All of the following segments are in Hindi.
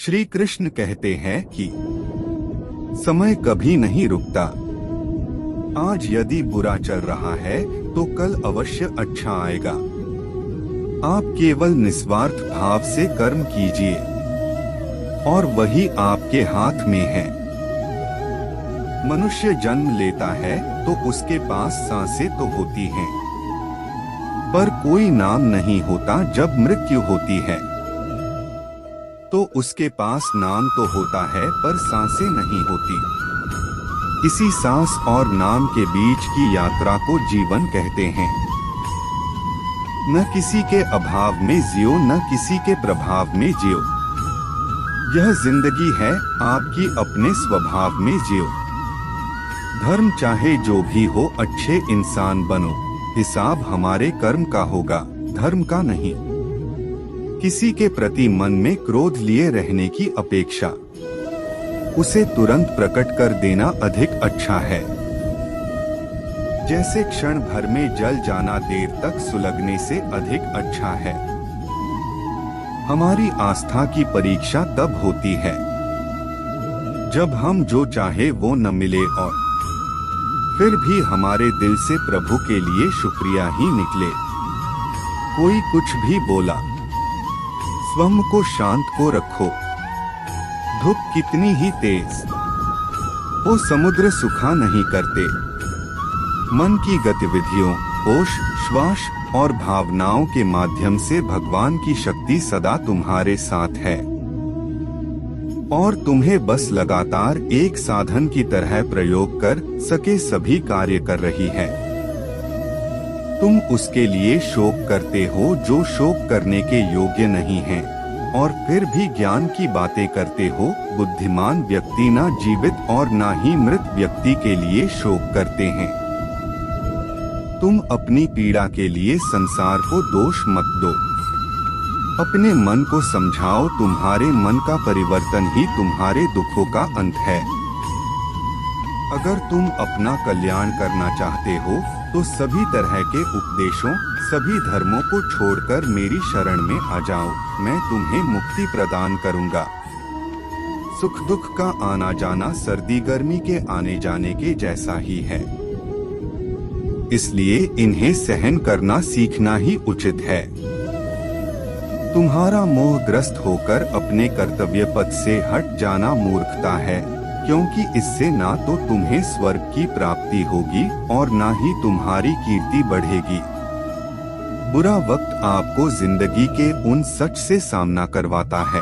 श्री कृष्ण कहते हैं कि समय कभी नहीं रुकता। आज यदि बुरा चल रहा है तो कल अवश्य अच्छा आएगा। आप केवल निस्वार्थ भाव से कर्म कीजिए और वही आपके हाथ में है। मनुष्य जन्म लेता है तो उसके पास सांसें तो होती हैं, पर कोई नाम नहीं होता। जब मृत्यु होती है तो उसके पास नाम तो होता है पर सांसें नहीं होती। इसी सांस और नाम के बीच की यात्रा को जीवन कहते हैं। न किसी के अभाव में जियो, न किसी के प्रभाव में जियो। यह जिंदगी है आपकी, अपने स्वभाव में जियो। धर्म चाहे जो भी हो, अच्छे इंसान बनो। हिसाब हमारे कर्म का होगा, धर्म का नहीं। किसी के प्रति मन में क्रोध लिए रहने की अपेक्षा उसे तुरंत प्रकट कर देना अधिक अच्छा है। जैसे क्षण भर में जल जाना देर तक सुलगने से अधिक अच्छा है। हमारी आस्था की परीक्षा तब होती है जब हम जो चाहे वो न मिले और फिर भी हमारे दिल से प्रभु के लिए शुक्रिया ही निकले। कोई कुछ भी बोला, स्वयं को शांत को रखो। धूप कितनी ही तेज वो समुद्र सुखा नहीं करते। मन की गतिविधियों, होश, श्वास और भावनाओं के माध्यम से भगवान की शक्ति सदा तुम्हारे साथ है और तुम्हें बस लगातार एक साधन की तरह प्रयोग कर सके सभी कार्य कर रही है। तुम उसके लिए शोक करते हो जो शोक करने के योग्य नहीं है और फिर भी ज्ञान की बातें करते हो। बुद्धिमान व्यक्ति ना जीवित और ना ही मृत व्यक्ति के लिए शोक करते हैं। तुम अपनी पीड़ा के लिए संसार को दोष मत दो। अपने मन को समझाओ, तुम्हारे मन का परिवर्तन ही तुम्हारे दुखों का अंत है। अगर तुम अपना कल्याण करना चाहते हो तो सभी तरह के उपदेशों, सभी धर्मों को छोड़कर मेरी शरण में आ जाओ। मैं तुम्हें मुक्ति प्रदान करूंगा। सुख दुख का आना जाना सर्दी गर्मी के आने जाने के जैसा ही है, इसलिए इन्हें सहन करना सीखना ही उचित है। तुम्हारा मोहग्रस्त होकर अपने कर्तव्य पथ से हट जाना मूर्खता है, क्योंकि इससे ना तो तुम्हें स्वर्ग की प्राप्ति होगी और ना ही तुम्हारी कीर्ति बढ़ेगी। बुरा वक्त आपको जिंदगी के उन सच से सामना करवाता है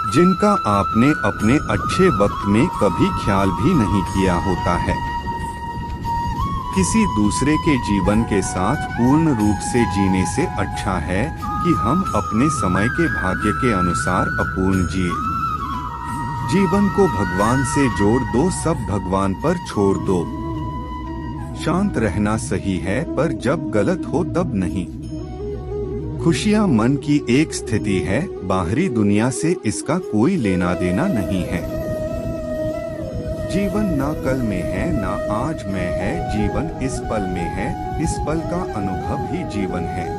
जिनका आपने अपने अच्छे वक्त में कभी ख्याल भी नहीं किया होता है। किसी दूसरे के जीवन के साथ पूर्ण रूप से जीने से अच्छा है कि हम अपने समय के भाग्य के अनुसार अपूर्ण जिए। जीवन को भगवान से जोड़ दो, सब भगवान पर छोड़ दो। शांत रहना सही है, पर जब गलत हो तब नहीं। खुशियां मन की एक स्थिति है, बाहरी दुनिया से इसका कोई लेना देना नहीं है। जीवन ना कल में है ना आज में है, जीवन इस पल में है। इस पल का अनुभव ही जीवन है।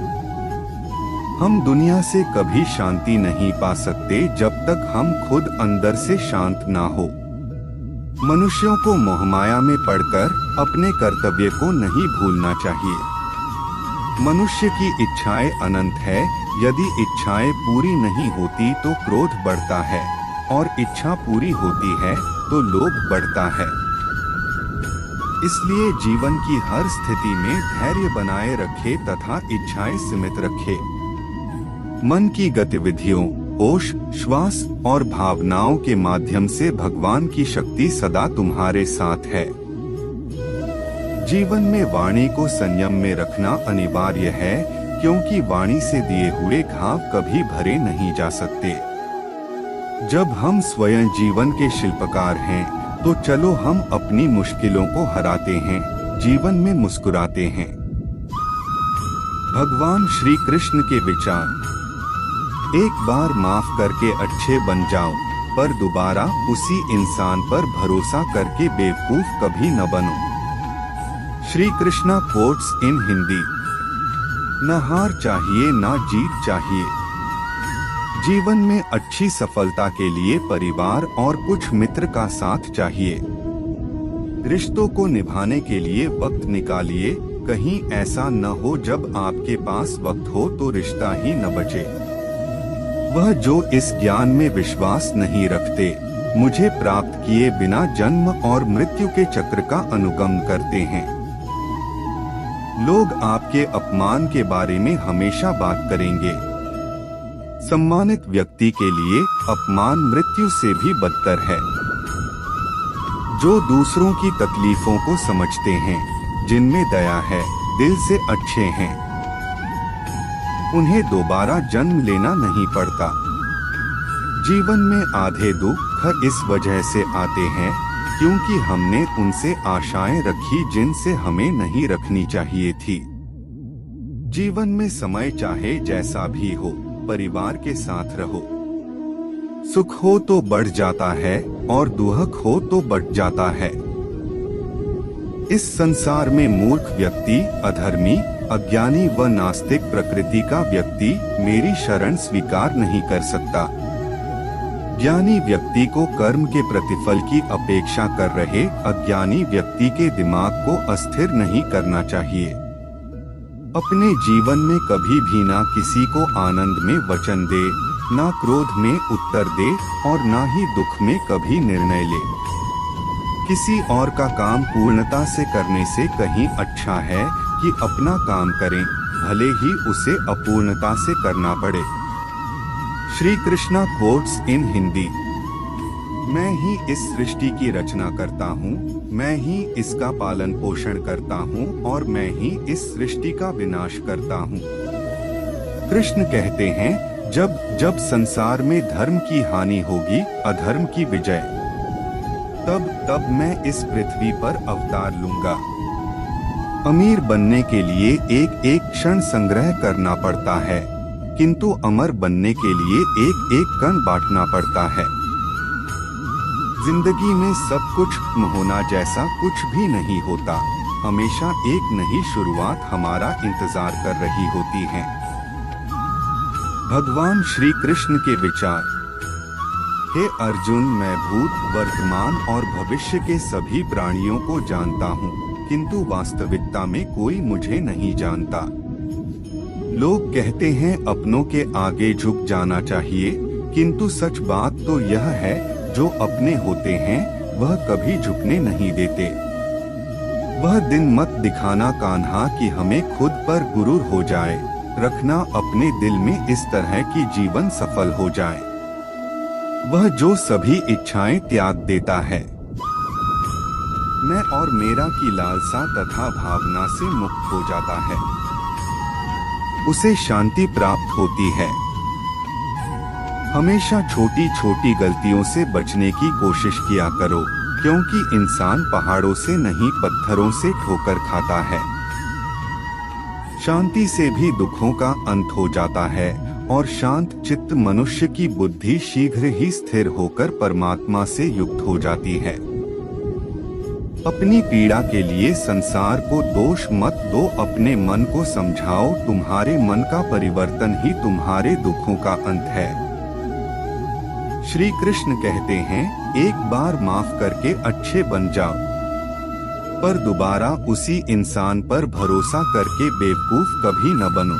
हम दुनिया से कभी शांति नहीं पा सकते जब तक हम खुद अंदर से शांत ना हो। मनुष्यों को मोहमाया में पड़कर अपने कर्तव्य को नहीं भूलना चाहिए। मनुष्य की इच्छाएं अनंत है। यदि इच्छाएं पूरी नहीं होती तो क्रोध बढ़ता है और इच्छा पूरी होती है तो लोभ बढ़ता है। इसलिए जीवन की हर स्थिति में धैर्य बनाए रखे तथा इच्छाएं सीमित रखे। मन की गतिविधियों, होश, श्वास और भावनाओं के माध्यम से भगवान की शक्ति सदा तुम्हारे साथ है। जीवन में वाणी को संयम में रखना अनिवार्य है, क्योंकि वाणी से दिए हुए घाव कभी भरे नहीं जा सकते। जब हम स्वयं जीवन के शिल्पकार हैं, तो चलो हम अपनी मुश्किलों को हराते हैं, जीवन में मुस्कुराते हैं। भगवान श्री कृष्ण के विचार: एक बार माफ करके अच्छे बन जाओ, पर दोबारा उसी इंसान पर भरोसा करके बेवकूफ कभी न बनो। Shri Krishna quotes in Hindi. न हार चाहिए ना जीत चाहिए, जीवन में अच्छी सफलता के लिए परिवार और कुछ मित्र का साथ चाहिए। रिश्तों को निभाने के लिए वक्त निकालिए, कहीं ऐसा न हो जब आपके पास वक्त हो तो रिश्ता ही न बचे। वह जो इस ज्ञान में विश्वास नहीं रखते, मुझे प्राप्त किए बिना जन्म और मृत्यु के चक्र का अनुगमन करते हैं। लोग आपके अपमान के बारे में हमेशा बात करेंगे। सम्मानित व्यक्ति के लिए अपमान मृत्यु से भी बदतर है। जो दूसरों की तकलीफों को समझते हैं, जिनमें दया है, दिल से अच्छे हैं, उन्हें दोबारा जन्म लेना नहीं पड़ता। जीवन में आधे दुख इस वजह से आते हैं क्योंकि हमने उनसे आशाएं रखी जिनसे हमें नहीं रखनी चाहिए थी। जीवन में समय चाहे जैसा भी हो, परिवार के साथ रहो। सुख हो तो बढ़ जाता है और दुख हो तो बढ़ जाता है। इस संसार में मूर्ख व्यक्ति, अधर्मी, अज्ञानी व नास्तिक प्रकृति का व्यक्ति मेरी शरण स्वीकार नहीं कर सकता। ज्ञानी व्यक्ति को कर्म के प्रतिफल की अपेक्षा कर रहे अज्ञानी व्यक्ति के दिमाग को अस्थिर नहीं करना चाहिए। अपने जीवन में कभी भी ना किसी को आनंद में वचन दे, ना क्रोध में उत्तर दे और ना ही दुख में कभी निर्णय ले। किसी और का काम पूर्णता से करने से कहीं अच्छा है कि अपना काम करें, भले ही उसे अपूर्णता से करना पड़े। Shri Krishna quotes in Hindi. मैं ही इस सृष्टि की रचना करता हूँ, मैं ही इसका पालन पोषण करता हूँ और मैं ही इस सृष्टि का विनाश करता हूँ। कृष्ण कहते हैं, जब जब संसार में धर्म की हानि होगी, अधर्म की विजय, तब तब मैं इस पृथ्वी पर अवतार लूंगा। अमीर बनने के लिए एक एक क्षण संग्रह करना पड़ता है, किंतु अमर बनने के लिए एक एक कण बांटना पड़ता है। जिंदगी में सब कुछ होना जैसा कुछ भी नहीं होता। हमेशा एक नई शुरुआत हमारा इंतजार कर रही होती है। भगवान श्री कृष्ण के विचार। हे अर्जुन, मैं भूत, वर्तमान और भविष्य के सभी प्राणियों को जानता हूँ, किंतु वास्तविकता में कोई मुझे नहीं जानता। लोग कहते हैं अपनों के आगे झुक जाना चाहिए, किंतु सच बात तो यह है, जो अपने होते हैं वह कभी झुकने नहीं देते। वह दिन मत दिखाना कान्हा कि हमें खुद पर गुरूर हो जाए, रखना अपने दिल में इस तरह की जीवन सफल हो जाए। वह जो सभी इच्छाएं त्याग देता है, मैं और मेरा की लालसा तथा भावना से मुक्त हो जाता है, उसे शांति प्राप्त होती है। हमेशा छोटी छोटी गलतियों से बचने की कोशिश किया करो, क्योंकि इंसान पहाड़ों से नहीं पत्थरों से ठोकर खाता है। शांति से भी दुखों का अंत हो जाता है और शांत चित्त मनुष्य की बुद्धि शीघ्र ही स्थिर होकर परमात्मा से युक्त हो जाती है। अपनी पीड़ा के लिए संसार को दोष मत दो, अपने मन को समझाओ, तुम्हारे मन का परिवर्तन ही तुम्हारे दुखों का अंत है। श्री कृष्ण कहते हैं, एक बार माफ करके अच्छे बन जाओ, पर दोबारा उसी इंसान पर भरोसा करके बेवकूफ कभी न बनो।